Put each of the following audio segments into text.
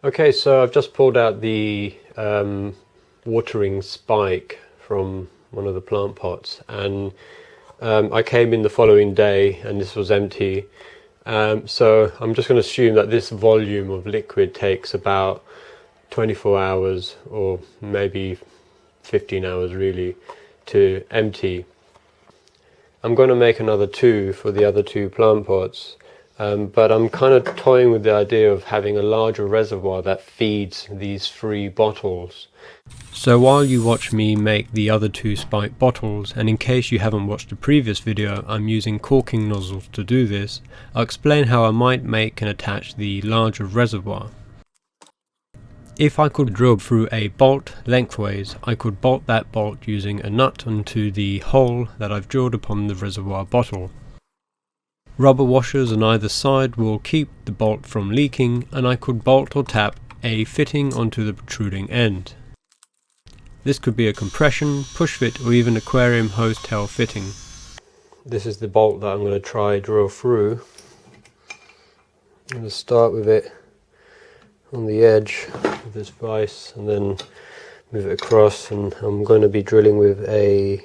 Okay, so I've just pulled out the watering spike from one of the plant pots, and I came in the following day and this was empty. So I'm just going to assume that this volume of liquid takes about 24 hours or maybe 15 hours really to empty. I'm going to make another two for the other two plant pots, but I'm kind of toying with the idea of having a larger reservoir that feeds these 3 bottles. So while you watch me make the other 2 spike bottles, and in case you haven't watched the previous video, I'm using corking nozzles to do this, I'll explain how I might make and attach the larger reservoir. If I could drill through a bolt lengthways, I could bolt that bolt using a nut onto the hole that I've drilled upon the reservoir bottle. Rubber washers on either side will keep the bolt from leaking, and I could bolt or tap a fitting onto the protruding end. This could be a compression, push fit, or even aquarium hose tail fitting. This is the bolt that I'm going to try drill through. I'm going to start with it on the edge of this vise and then move it across, and I'm going to be drilling with a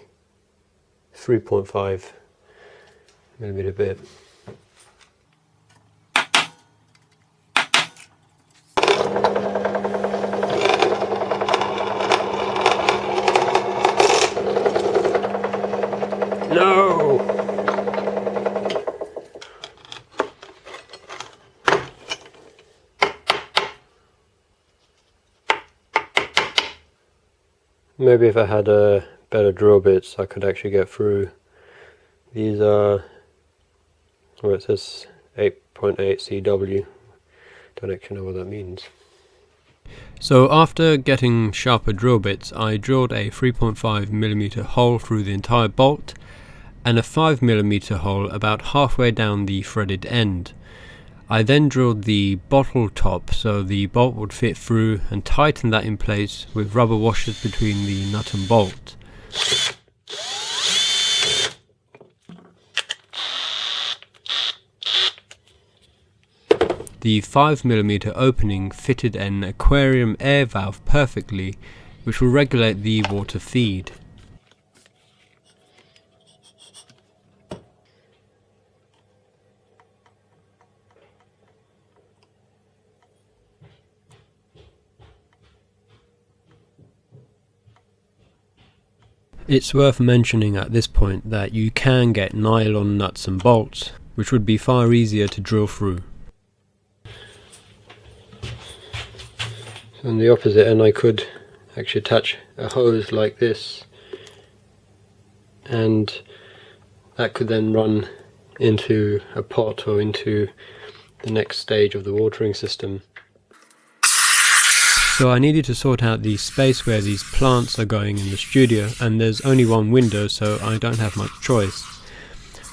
3.5mm bit. No! Maybe if I had better drill bits I could actually get through. These are, well, it says 8.8 CW. Don't actually know what that means. So after getting sharper drill bits, I drilled a 3.5mm hole through the entire bolt and a 5mm hole about halfway down the threaded end. I then drilled the bottle top so the bolt would fit through, and tightened that in place with rubber washers between the nut and bolt. The 5mm opening fitted an aquarium air valve perfectly, which will regulate the water feed. It's worth mentioning at this point that you can get nylon nuts and bolts, which would be far easier to drill through. On the opposite end I could actually attach a hose like this, and that could then run into a pot or into the next stage of the watering system. So I needed to sort out the space where these plants are going in the studio, and there's only one window, so I don't have much choice.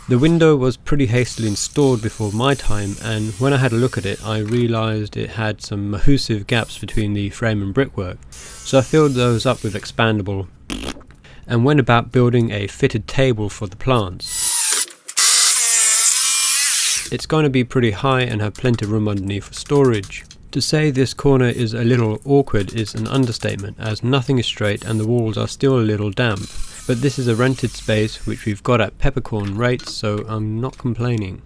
The window was pretty hastily installed before my time, and when I had a look at it I realised it had some massive gaps between the frame and brickwork, so I filled those up with expandable and went about building a fitted table for the plants. It's going to be pretty high and have plenty of room underneath for storage. To say this corner is a little awkward is an understatement, as nothing is straight and the walls are still a little damp. But this is a rented space which we've got at peppercorn rates, so I'm not complaining.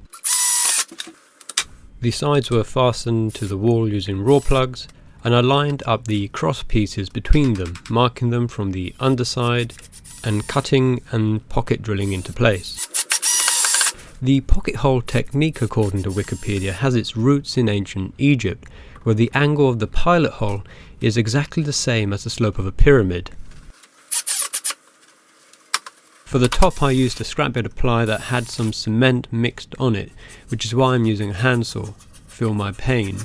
The sides were fastened to the wall using raw plugs, and I lined up the cross pieces between them, marking them from the underside and cutting and pocket drilling into place. The pocket hole technique, according to Wikipedia, has its roots in ancient Egypt, where the angle of the pilot hole is exactly the same as the slope of a pyramid. For the top I used a scrap bit of ply that had some cement mixed on it, which is why I'm using a handsaw. Feel my pain.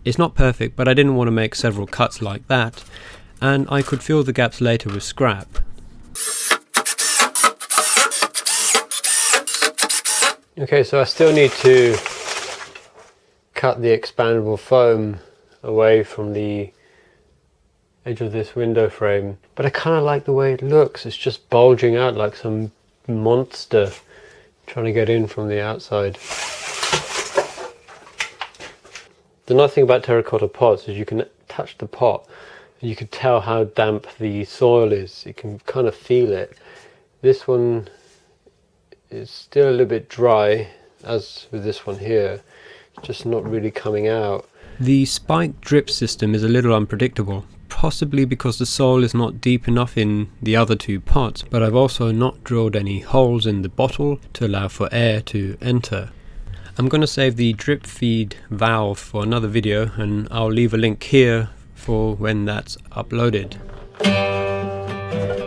It's not perfect, but I didn't want to make several cuts like that, and I could fill the gaps later with scrap. Okay, so I still need to cut the expandable foam away from the edge of this window frame, but I kind of like the way it looks. It's just bulging out like some monster trying to get in from the outside. The nice thing about terracotta pots is you can touch the pot and you can tell how damp the soil is. You can kind of feel it. This one is still a little bit dry, as with this one here. It's just not really coming out. The spike drip system is a little unpredictable, possibly because the soil is not deep enough in the other two pots, but I've also not drilled any holes in the bottle to allow for air to enter. I'm going to save the drip feed valve for another video, and I'll leave a link here for when that's uploaded.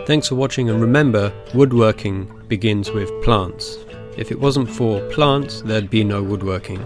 Thanks for watching, and remember, woodworking begins with plants. If it wasn't for plants, there'd be no woodworking.